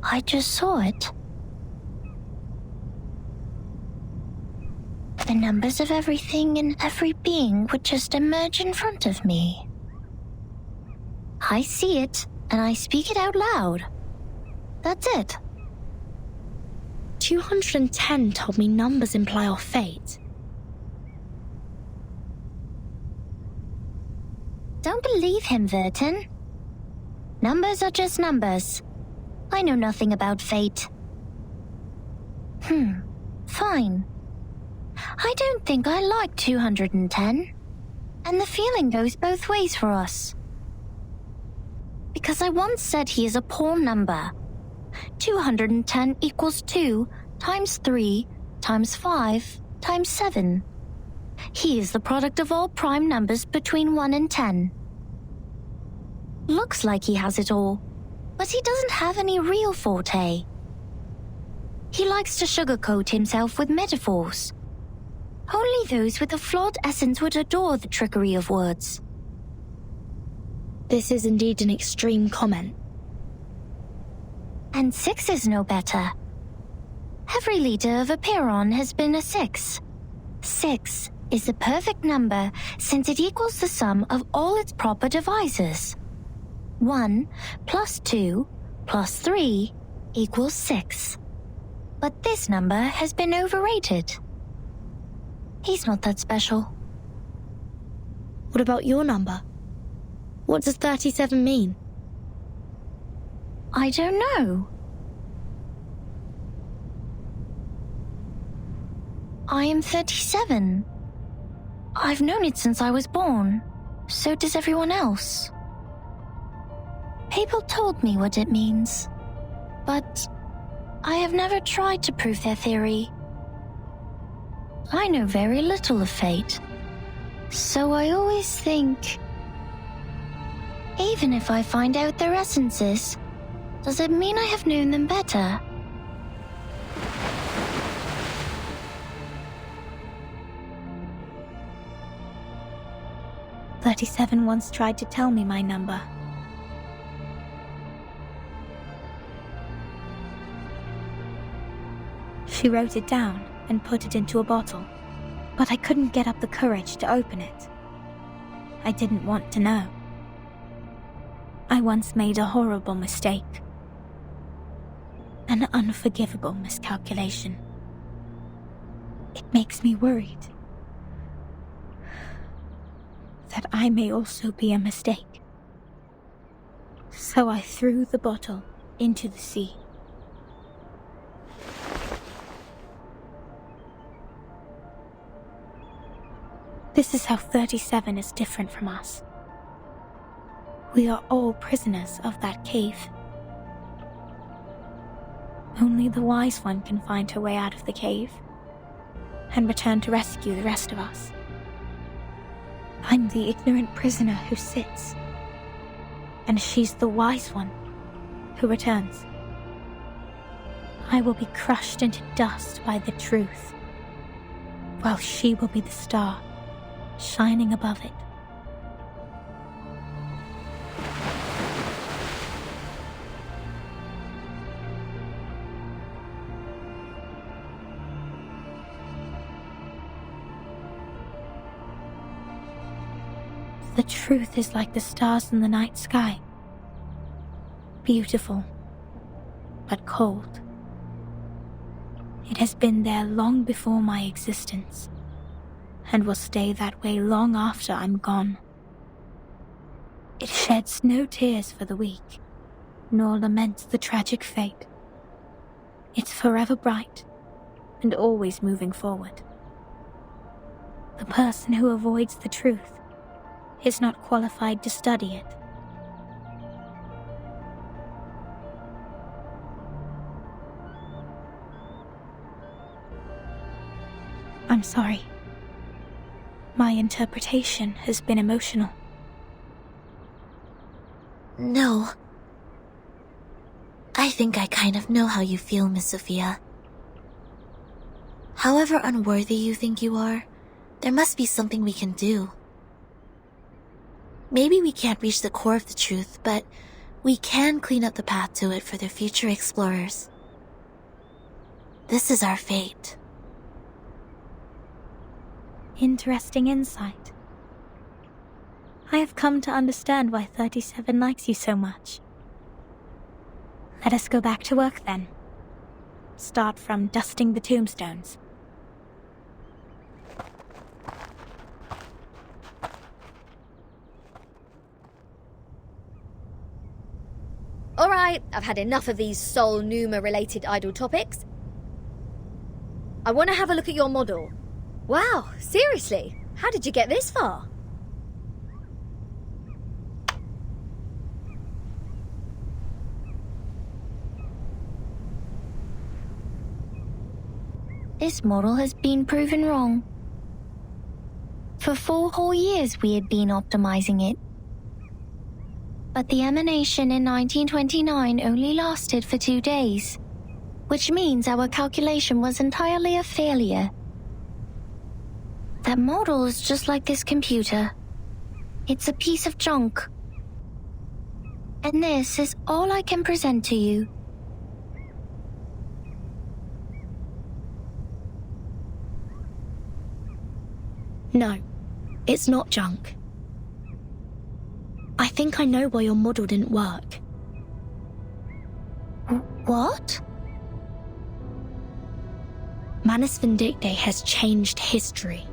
I just saw it. The numbers of everything and every being would just emerge in front of me. I see it, and I speak it out loud. That's it. 210 told me numbers imply our fate. Don't believe him, Verton. Numbers are just numbers. I know nothing about fate. Fine. I don't think I like 210. And the feeling goes both ways for us. Because I once said he is a poor number. 210 equals 2 times 3 times 5 times 7. He is the product of all prime numbers between 1 and 10. Looks like he has it all, but he doesn't have any real forte. He likes to sugarcoat himself with metaphors. Only those with a flawed essence would adore the trickery of words. This is indeed an extreme comment. And 6 is no better. Every leader of a Pyrrhon has been a 6. 6 is the perfect number since it equals the sum of all its proper divisors. 1 plus 2 plus 3 equals 6. But this number has been overrated. He's not that special. What about your number? What does 37 mean? I don't know. I am 37. I've known it since I was born. So does everyone else. People told me what it means, but I have never tried to prove their theory. I know very little of fate, so I always think, even if I find out their essences, does it mean I have known them better? "37 once tried to tell me my number. She wrote it down and put it into a bottle, but I couldn't get up the courage to open it. I didn't want to know. I once made a horrible mistake. An unforgivable miscalculation. It makes me worried that I may also be a mistake. So I threw the bottle into the sea. This is how 37 is different from us. We are all prisoners of that cave. Only the wise one can find her way out of the cave and return to rescue the rest of us. I'm the ignorant prisoner who sits, and she's the wise one who returns. I will be crushed into dust by the truth, while she will be the star shining above it. The truth is like the stars in the night sky. Beautiful, but cold. It has been there long before my existence, and will stay that way long after I'm gone. It sheds no tears for the weak, nor laments the tragic fate. It's forever bright, and always moving forward. The person who avoids the truth is not qualified to study it. I'm sorry. My interpretation has been emotional. No. I think I kind of know how you feel, Miss Sophia. However unworthy you think you are, there must be something we can do. Maybe we can't reach the core of the truth, but We can clean up the path to it for the future explorers. This is our fate. Interesting insight. I have come to understand why 37 likes you so much. Let us go back to work then. Start from dusting the tombstones. Alright, I've had enough of these Sol Numa-related idle topics. I want to have a look at your model. Wow, seriously? How did you get this far? This model has been proven wrong. For 4 whole years we had been optimizing it. But the emanation in 1929 only lasted for 2 days, which means our calculation was entirely a failure. That model is just like this computer. It's a piece of junk. And this is all I can present to you. No, it's not junk. I think I know why your model didn't work. What? Manus Vindictae has changed history.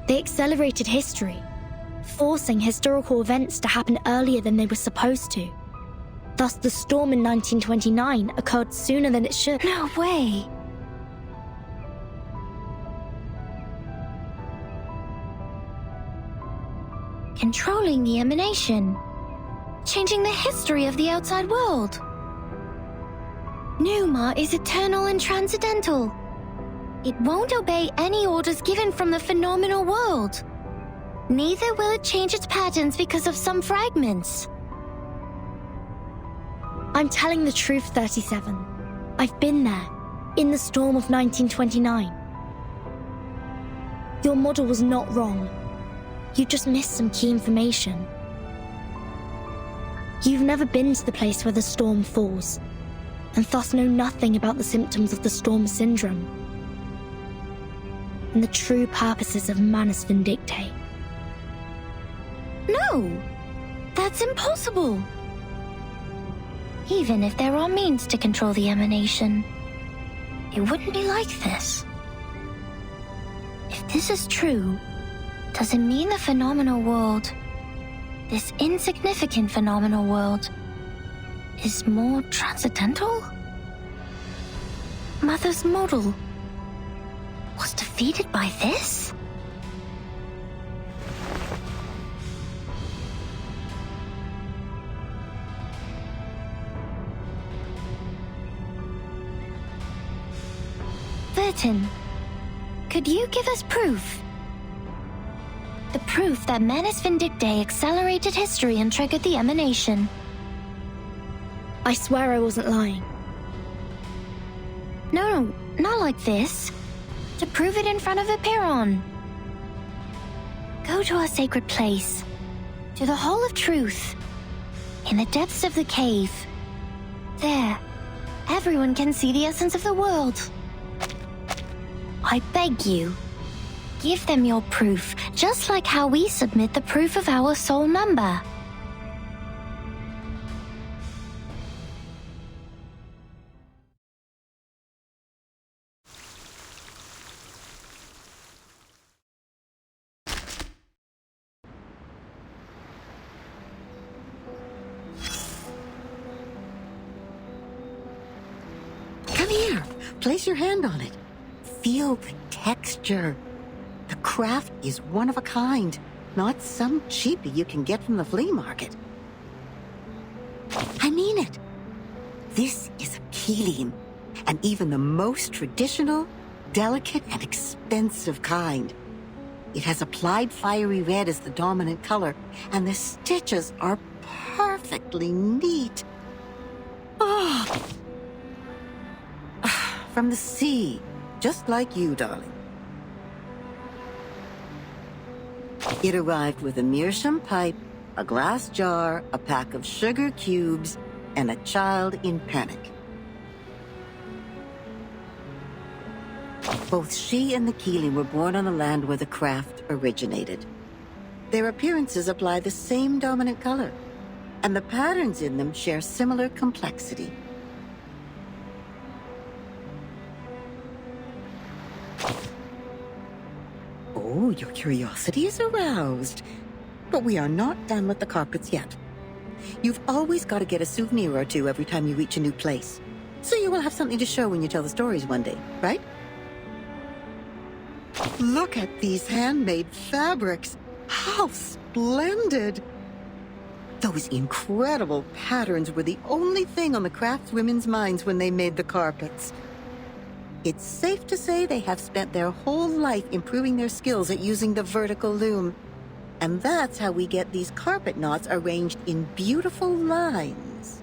They accelerated history, forcing historical events to happen earlier than they were supposed to. Thus, the storm in 1929 occurred sooner than it should. No way. Controlling the emanation. Changing the history of the outside world. Numa is eternal and transcendental. It won't obey any orders given from the phenomenal world. Neither will it change its patterns because of some fragments. I'm telling the truth, 37. I've been there, in the storm of 1929. Your model was not wrong. You just missed some key information. You've never been to the place where the storm falls, and thus know nothing about the symptoms of the storm syndrome and the true purposes of Manus Vindictae. No! That's impossible! Even if there are means to control the emanation, it wouldn't be like this. If this is true, does it mean the phenomenal world, this insignificant phenomenal world, is more transcendental? Mother's model was defeated by this? Vertin, could you give us proof? The proof that Manus Vindictae accelerated history and triggered the emanation. I swear I wasn't lying. No, not like this. To prove it in front of Epiron. Go to our sacred place, to the Hall of Truth, in the depths of the cave. There, everyone can see the essence of the world. I beg you, give them your proof, just like how we submit the proof of our soul number. Come here. Place your hand on it. Feel the texture. The craft is one of a kind, not some cheapie you can get from the flea market. I mean it. This is a Keelim, and even the most traditional, delicate, and expensive kind. It has applied fiery red as the dominant color, and the stitches are perfectly neat. Oh. From the sea, just like you, darling. It arrived with a meerschaum pipe, a glass jar, a pack of sugar cubes, and a child in panic. Both she and the Keeling were born on the land where the craft originated. Their appearances apply the same dominant color, and the patterns in them share similar complexity. Oh, your curiosity is aroused. But we are not done with the carpets yet. You've always got to get a souvenir or two every time you reach a new place. So you will have something to show when you tell the stories one day, right? Look at these handmade fabrics. How splendid! Those incredible patterns were the only thing on the craftswomen's minds when they made the carpets. It's safe to say they have spent their whole life improving their skills at using the vertical loom. And that's how we get these carpet knots arranged in beautiful lines.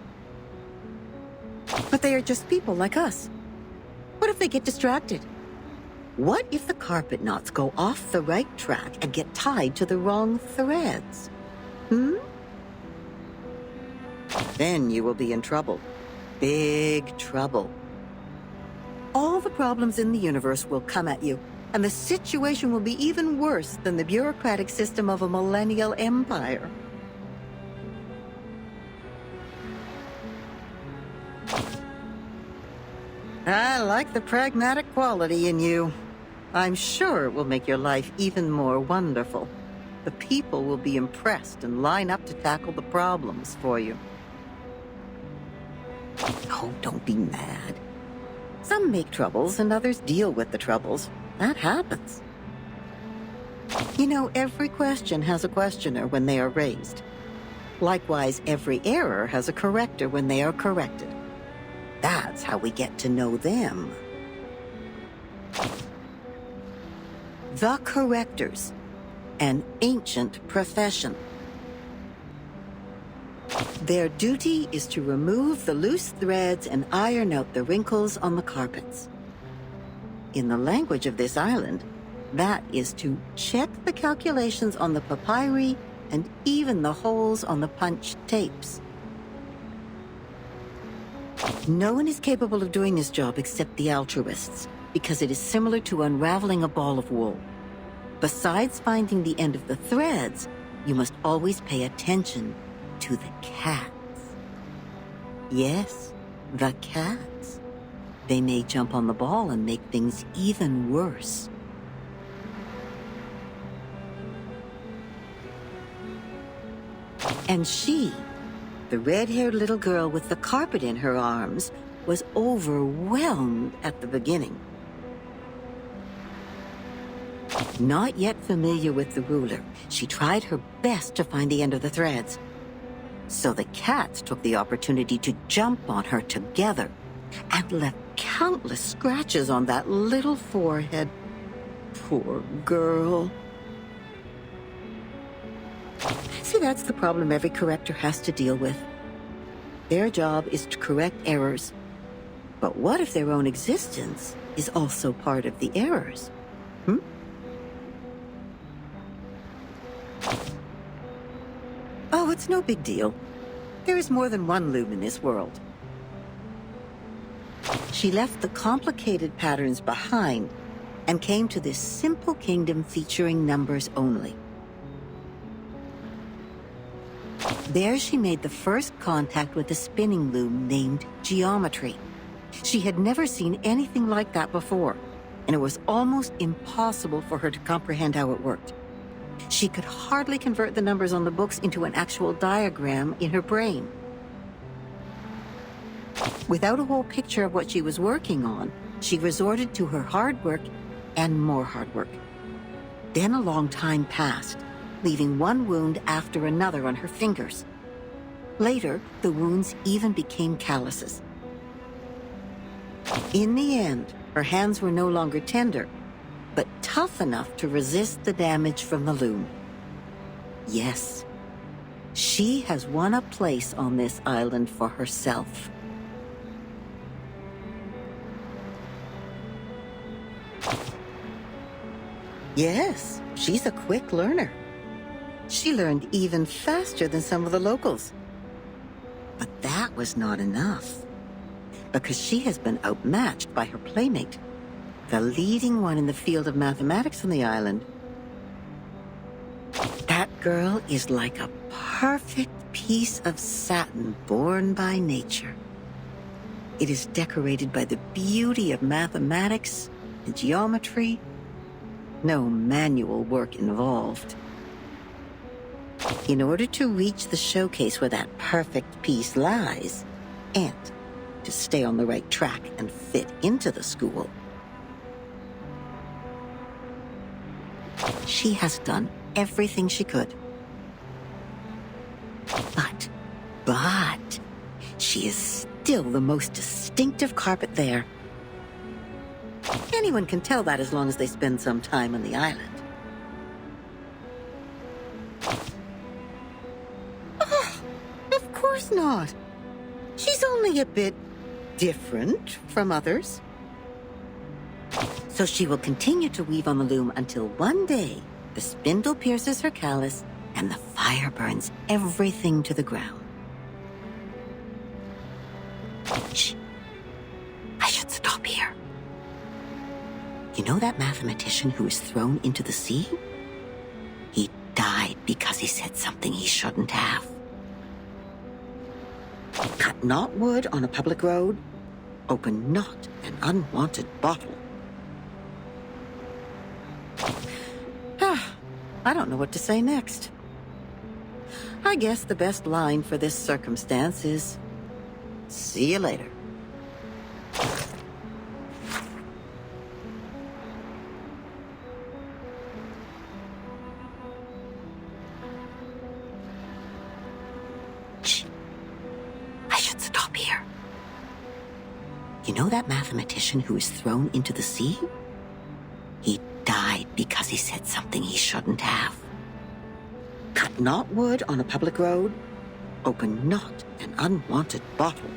But they are just people like us. What if they get distracted? What if the carpet knots go off the right track and get tied to the wrong threads? Then you will be in trouble. Big trouble. All the problems in the universe will come at you, and the situation will be even worse than the bureaucratic system of a millennial empire. I like the pragmatic quality in you. I'm sure it will make your life even more wonderful. The people will be impressed and line up to tackle the problems for you. Oh, don't be mad. Some make troubles and others deal with the troubles. That happens. You know, every question has a questioner when they are raised. Likewise, every error has a corrector when they are corrected. That's how we get to know them. The correctors, an ancient profession. Their duty is to remove the loose threads and iron out the wrinkles on the carpets. In the language of this island, that is to check the calculations on the papyri and even the holes on the punched tapes. No one is capable of doing this job except the altruists, because it is similar to unraveling a ball of wool. Besides finding the end of the threads, you must always pay attention to the cats. Yes, the cats. They may jump on the ball and make things even worse. And she, the red-haired little girl with the carpet in her arms, was overwhelmed at the beginning. Not yet familiar with the ruler, she tried her best to find the end of the threads. So the cats took the opportunity to jump on her together and left countless scratches on that little forehead. Poor girl. See, that's the problem every corrector has to deal with. Their job is to correct errors. But what if their own existence is also part of the errors? Oh, it's no big deal. There is more than one loom in this world. She left the complicated patterns behind and came to this simple kingdom featuring numbers only. There she made the first contact with a spinning loom named geometry. She had never seen anything like that before, and it was almost impossible for her to comprehend how it worked. She could hardly convert the numbers on the books into an actual diagram in her brain. Without a whole picture of what she was working on, she resorted to her hard work and more hard work. Then a long time passed, leaving one wound after another on her fingers. Later, the wounds even became calluses. In the end, her hands were no longer tender, but tough enough to resist the damage from the loom. Yes, she has won a place on this island for herself. Yes, she's a quick learner. She learned even faster than some of the locals. But that was not enough, because she has been outmatched by her playmate, the leading one in the field of mathematics on the island. That girl is like a perfect piece of satin born by nature. It is decorated by the beauty of mathematics and geometry. No manual work involved. In order to reach the showcase where that perfect piece lies, and to stay on the right track and fit into the school, she has done everything she could. But, she is still the most distinctive carpet there. Anyone can tell that as long as they spend some time on the island. Oh, of course not. She's only a bit different from others. So she will continue to weave on the loom until one day the spindle pierces her callus and the fire burns everything to the ground. Shh. I should stop here. You know that mathematician who was thrown into the sea? He died because he said something he shouldn't have. Cut not wood on a public road. Open not an unwanted bottle. I don't know what to say next. I guess the best line for this circumstance is, see you later. Shh. I should stop here. You know that mathematician who was thrown into the sea? He died because he said something he shouldn't have. Cut not wood on a public road. Open not an unwanted bottle.